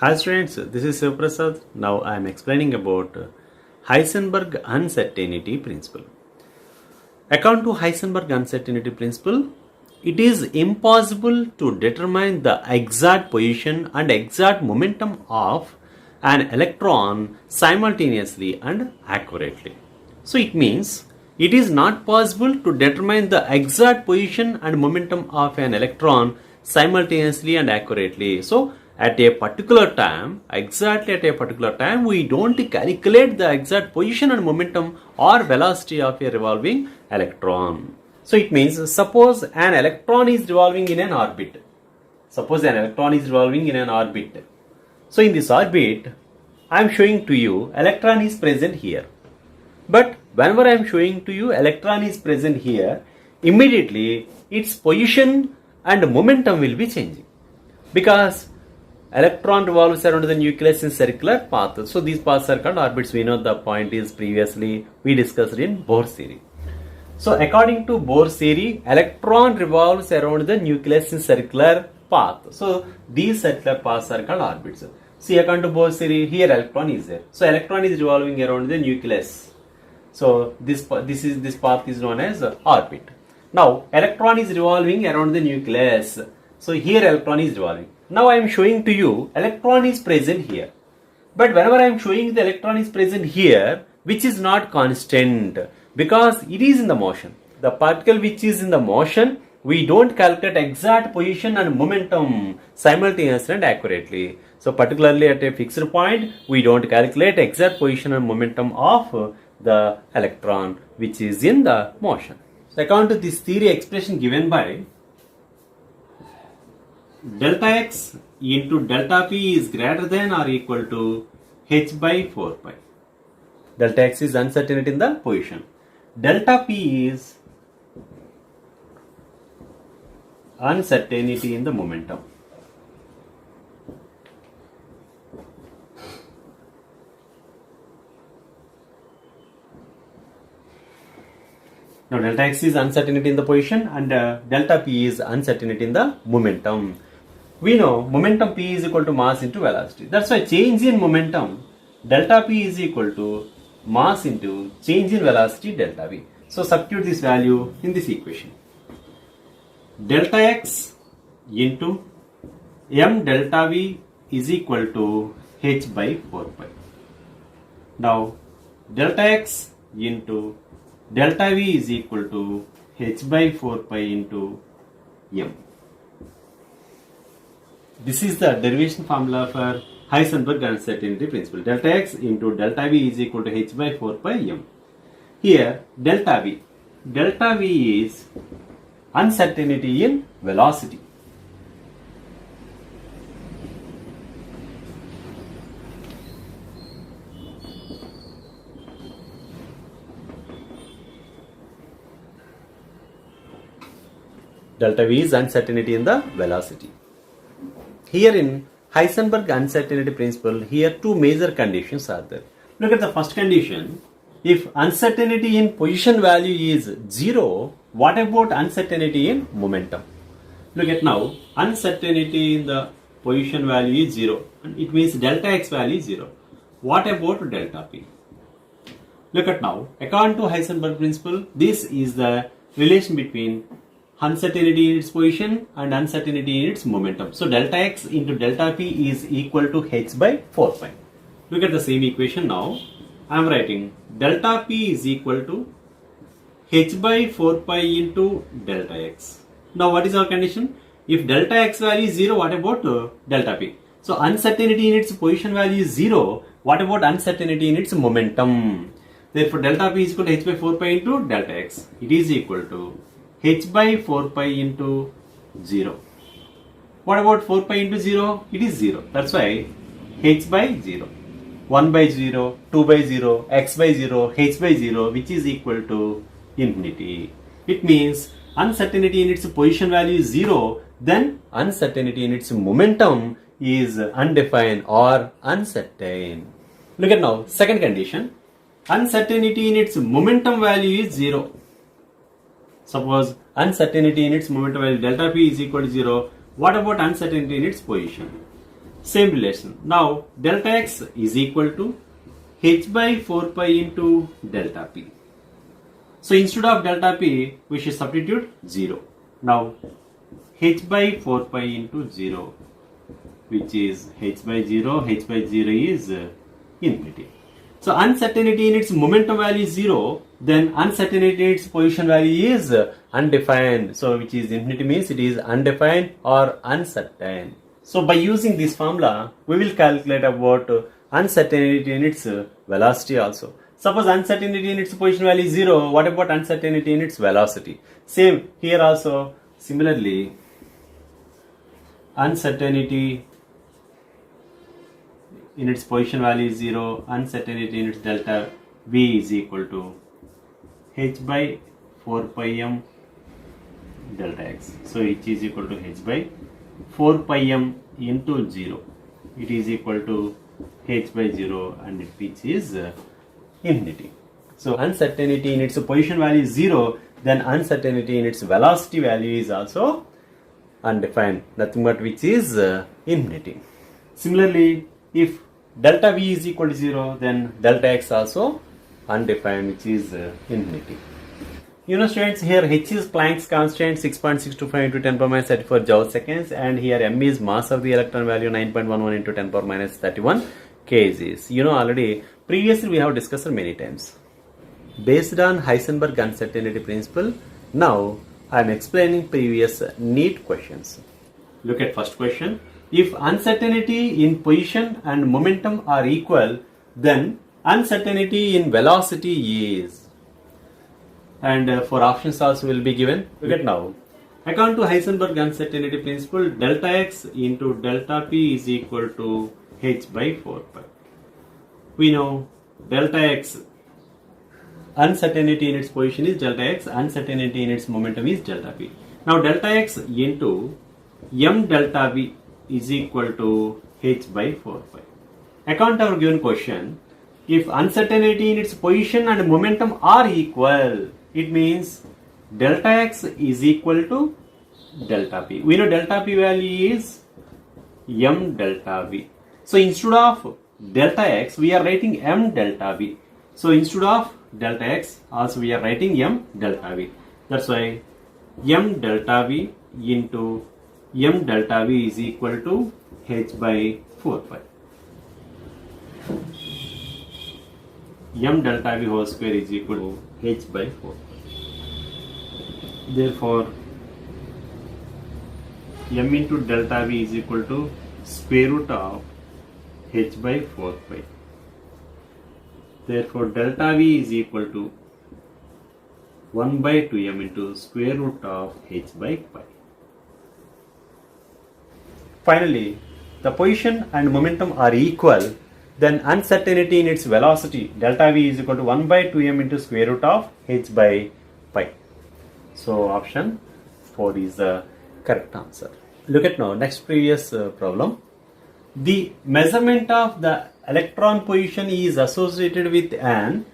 Hi students, this is Shiv Prasad. Now I am explaining about Heisenberg uncertainty principle. According to Heisenberg uncertainty principle, it is impossible to determine the exact position and exact momentum of an electron simultaneously and accurately. So it means it is not possible to determine the exact position and momentum of an electron simultaneously and accurately. So at a particular time, exactly at a particular time, we don't calculate the exact position and momentum or velocity of a revolving electron. So it means suppose an electron is revolving in an orbit. Suppose an electron is revolving in an orbit. So in this orbit, I am showing to you electron is present here. But whenever I am showing to you electron is present here, immediately its position and momentum will be changing. Because electron revolves around the nucleus in circular path. So these paths are called orbits. We know the point is previously we discussed in Bohr's theory. So according to Bohr's theory, electron revolves around the nucleus in circular path. So these circular paths are called orbits. See, according to Bohr's theory, here electron is there. So electron is revolving around the nucleus. So this path is known as orbit. Now electron is revolving around the nucleus. So here electron is revolving. Now I am showing to you electron is present here. But whenever I am showing the electron is present here, which is not constant because it is in the motion. The particle which is in the motion, we don't calculate exact position and momentum simultaneously and accurately. So particularly at a fixed point, we don't calculate exact position and momentum of the electron which is in the motion. So according to this theory expression given by delta x into delta p is greater than or equal to h by 4 pi. Delta x is uncertainty in the position. Delta p is uncertainty in the momentum. Now delta x is uncertainty in the position and delta p is uncertainty in the momentum. We know momentum p is equal to mass into velocity. That's why change in momentum delta p is equal to mass into change in velocity delta v. So substitute this value in this equation. Delta x into m delta v is equal to h by 4 pi. Now delta x into delta v is equal to h by 4 pi into m. This is the derivation formula for Heisenberg uncertainty principle. Delta x into delta v is equal to h by 4 pi m. Here delta v is uncertainty in velocity. Delta v is uncertainty in the velocity. Here in Heisenberg uncertainty principle, here two major conditions are there. Look at the first condition. If uncertainty in position value is 0, what about uncertainty in momentum? Look at now, uncertainty in the position value is 0. And it means delta x value is 0. What about delta p? Look at now, according to Heisenberg principle, this is the relation between uncertainty in its position and uncertainty in its momentum. So delta x into delta p is equal to h by 4 pi. Look at the same equation now. I am writing delta p is equal to h by 4 pi into delta x. Now what is our condition? If delta x value is 0, what about delta p? So uncertainty in its position value is 0. What about uncertainty in its momentum? Therefore delta p is equal to h by 4 pi into delta x. It is equal to h by 4 pi into 0. What about 4 pi into 0? It is 0. That's why h by 0. 1 by 0, 2 by 0, x by 0, h by 0, which is equal to infinity. It means uncertainty in its position value is 0, then uncertainty in its momentum is undefined or uncertain. Look at now, second condition. Uncertainty in its momentum value is 0. Suppose uncertainty in its momentum value delta p is equal to 0. What about uncertainty in its position? Same relation. Now delta x is equal to h by 4 pi into delta p. So instead of delta p, we should substitute 0. Now h by 4 pi into 0, which is h by 0 is infinity. So uncertainty in its momentum value is 0, then uncertainty in its position value is undefined. So which is infinity means it is undefined or uncertain. So by using this formula, we will calculate about uncertainty in its velocity also. Suppose uncertainty in its position value is 0, what about uncertainty in its velocity? Same here also, similarly, uncertainty in its position value is 0, uncertainty in its delta v is equal to h by 4 pi m delta x. So h is equal to h by 4 pi m into 0. It is equal to h by 0 and which is infinity. So uncertainty in its position value is 0, then uncertainty in its velocity value is also undefined, nothing but which is infinity. Similarly, if delta v is equal to 0, then delta x also undefined, which is infinity. You know students, here h is Planck's constant 6.625 into 10 power minus 34 joule seconds, and here m is mass of the electron value 9.11 into 10 power minus 31 kgs. You know already, previously we have discussed many times. Based on Heisenberg uncertainty principle, now I am explaining previous NEET questions. Look at first question. If uncertainty in position and momentum are equal, then uncertainty in velocity is. And for options also will be given. Look at now. According to Heisenberg uncertainty principle, delta x into delta p is equal to h by 4 pi. We know delta x, uncertainty in its position is delta x, uncertainty in its momentum is delta p. Now delta x into m delta v is equal to h by 4 pi. According to our given question, if uncertainty in its position and momentum are equal, it means delta x is equal to delta p. We know delta p value is m delta v. So instead of delta x, we are writing m delta v. So instead of delta x, also we are writing m delta v. That's why m delta v into m delta v is equal to h by 4 pi. M delta v whole square is equal to h by 4 pi. Therefore, m into delta v is equal to square root of h by 4 pi. Therefore, delta v is equal to 1 by 2m into square root of h by pi. Finally, the position and momentum are equal, then uncertainty in its velocity delta v is equal to 1 by 2m into square root of h by pi. So option 4 is the correct answer. Look at now next previous problem. The measurement of the electron position is associated with an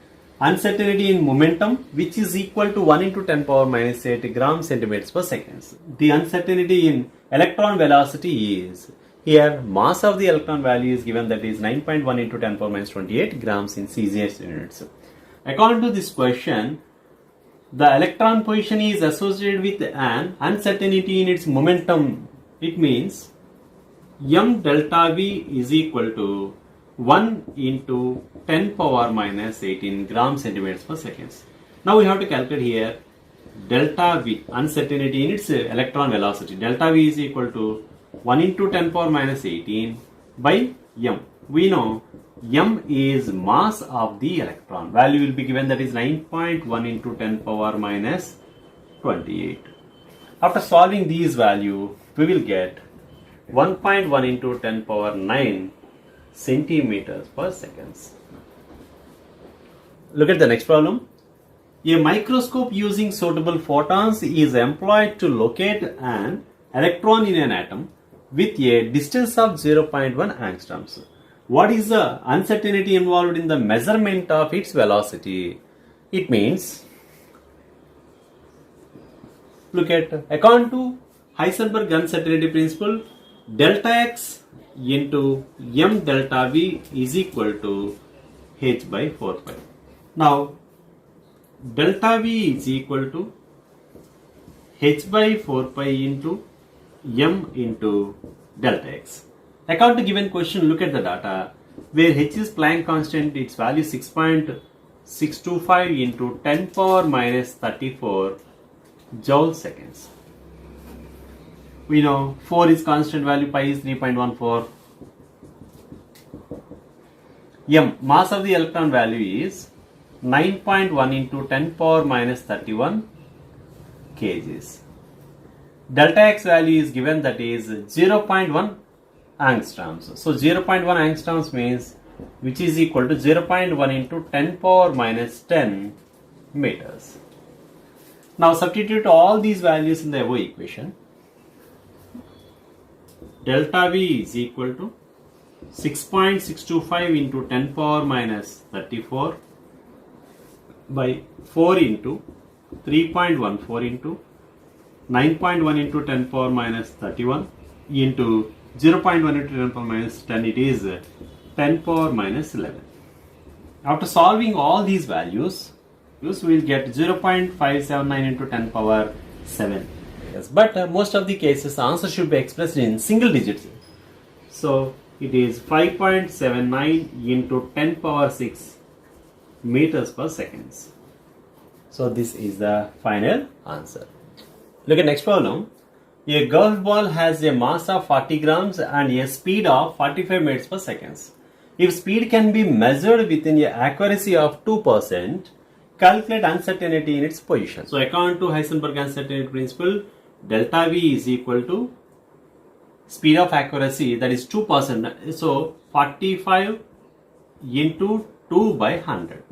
uncertainty in momentum which is equal to 1 into 10 power minus 8 gram centimeters per second. The uncertainty in electron velocity is, here mass of the electron value is given, that is 9.1 into 10 power minus 28 grams in CGS units. According to this question, the electron position is associated with an uncertainty in its momentum. It means m delta v is equal to 1 into 10 power minus 18 gram centimeters per second. Now we have to calculate here delta v, uncertainty in its electron velocity. Delta v is equal to 1 into 10 power minus 18 by m. We know m is mass of the electron. Value will be given, that is 9.1 into 10 power minus 28. After solving these value, we will get 1.1 into 10 power 9 centimeters per seconds. Look at the next problem. A microscope using suitable photons is employed to locate an electron in an atom with a distance of 0.1 angstroms. What is the uncertainty involved in the measurement of its velocity? It means, look at, according to Heisenberg uncertainty principle, delta x into m delta v is equal to h by 4 pi. Now delta v is equal to h by 4 pi into m into delta x. According to given question, look at the data where h is Planck constant, its value 6.625 into 10 power minus 34 joule seconds. We know 4 is constant value, pi is 3.14. M, mass of the electron value is 9.1 into 10 power minus 31 kgs. Delta x value is given, that is 0.1 angstroms. So 0.1 angstroms means which is equal to 0.1 into 10 power minus 10 meters. Now substitute all these values in the above equation. Delta V is equal to 6.625 into 10 power minus 34 by 4 into 3.14 into 9.1 into 10 power minus 31 into 0.1 into 10 power minus 10, it is 10 power minus 11. After solving all these values, we will get 0.579 into 10 power 7. Yes, but most of the cases, the answer should be expressed in single digits. So it is 5.79 into 10 power 6 meters per seconds. So this is the final answer. Look at next problem. A golf ball has a mass of 40 grams and a speed of 45 meters per second. If speed can be measured within an accuracy of 2%, calculate uncertainty in its position. So according to Heisenberg uncertainty principle, delta V is equal to speed of accuracy, that is 2%. So 45 into 2 by 100.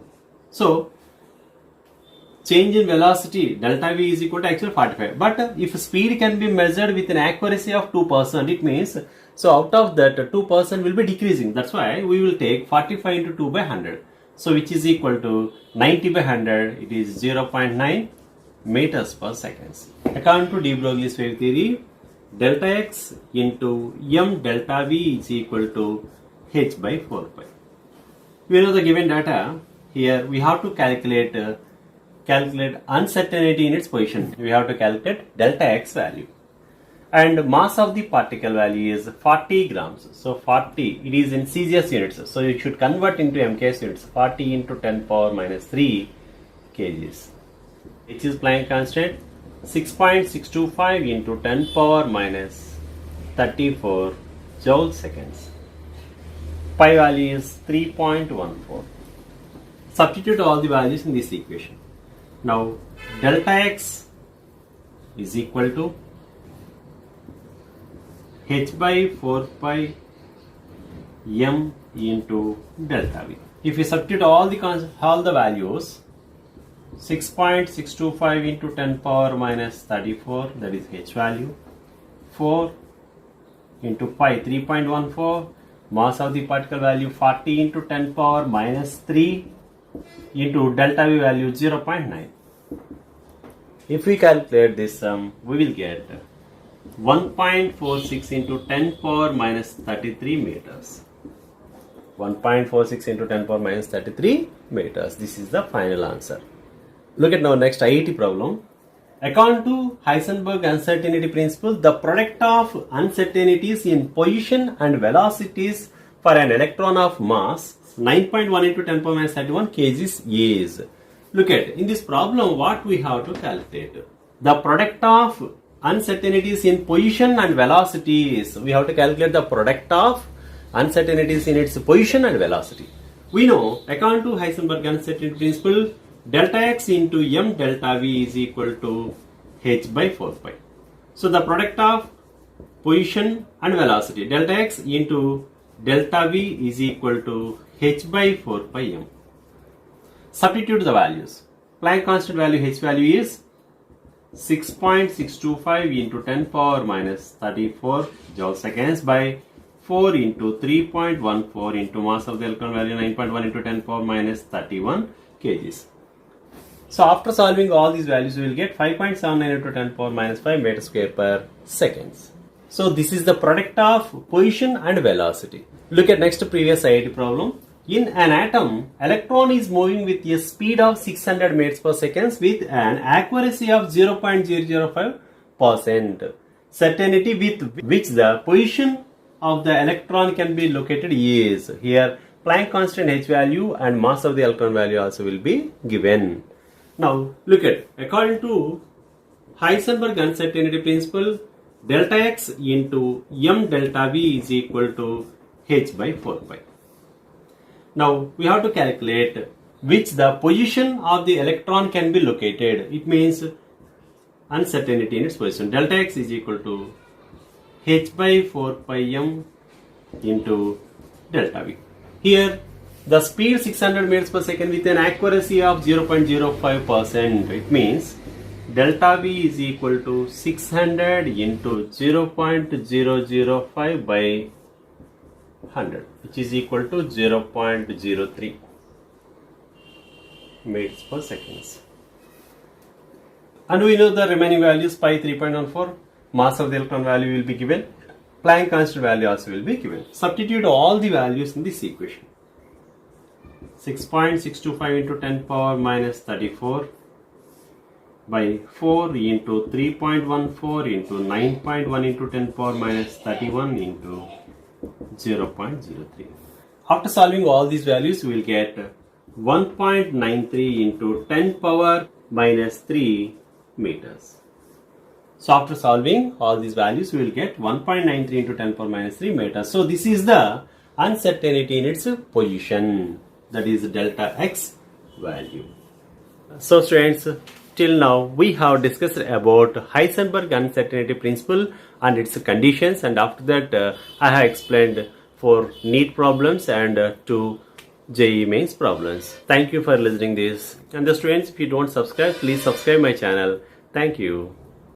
So change in velocity delta V is equal to actually 45. But if speed can be measured with an accuracy of 2%, it means so out of that 2% will be decreasing. That's why we will take 45 into 2 by 100. So which is equal to 90 by 100. It is 0.9 meters per second. According to de Broglie's wave theory, delta x into m delta v is equal to h by 4 pi. We know the given data. Here we have to calculate uncertainty in its position. We have to calculate delta x value. And mass of the particle value is 40 grams. So 40, it is in CGS units. So you should convert into MKS units. 40 into 10 power minus 3 kgs. H is Planck constant. 6.625 into 10 power minus 34 joule seconds. Pi value is 3.14. Substitute all the values in this equation. Now delta x is equal to h by 4 pi m into delta v. If we substitute all the values, 6.625 into 10 power minus 34, that is h value, 4 into pi 3.14, mass of the particle value 40 into 10 power minus 3 into delta v value 0.9. If we calculate this sum, we will get 1.46 into 10 power minus 33 meters. 1.46 into 10 power minus 33 meters. This is the final answer. Look at now next IIT problem. According to Heisenberg uncertainty principle, the product of uncertainties in position and velocities for an electron of mass 9.1 into 10 power minus 31 kgs is. Look at, in this problem, what we have to calculate? The product of uncertainties in position and velocities. We have to calculate the product of uncertainties in its position and velocity. We know, according to Heisenberg uncertainty principle, delta x into m delta v is equal to h by 4 pi. So the product of position and velocity, delta x into delta v is equal to h by 4 pi m. Substitute the values. Planck constant value h value is 6.625 into 10 power minus 34 joule seconds by 4 into 3.14 into mass of the electron value 9.1 into 10 power minus 31 kgs. So after solving all these values, we will get 5.79 into 10 power minus 5 meter square per seconds. So this is the product of position and velocity. Look at next previous IIT problem. In an atom, electron is moving with a speed of 600 meters per second with an accuracy of 0.005%. Certainty with which the position of the electron can be located is. Here Planck constant H value and mass of the electron value also will be given. Now look at, according to Heisenberg uncertainty principle, delta x into m delta v is equal to h by 4 pi. Now we have to calculate which the position of the electron can be located. It means uncertainty in its position. Delta x is equal to h by 4 pi m into delta v. Here the speed 600 meters per second with an accuracy of 0.05%. It means delta v is equal to 600 into 0.005 by 100, which is equal to 0.03 meters per second. And we know the remaining values, pi 3.14, mass of the electron value will be given, Planck constant value also will be given. Substitute all the values in this equation. 6.625 into 10 power minus 34 by 4 into 3.14 into 9.1 into 10 power minus 31 into 0.03. After solving all these values, we will get 1.93 into 10 power minus 3 meters. So after solving all these values, we will get 1.93 into 10 power minus 3 meters. So this is the uncertainty in its position, that is delta x value. So students, till now we have discussed about Heisenberg uncertainty principle and its conditions, and after that I have explained 4 NEET problems and 2 JEE mains problems. Thank you for listening this. And the students, if you don't subscribe, please subscribe my channel. Thank you.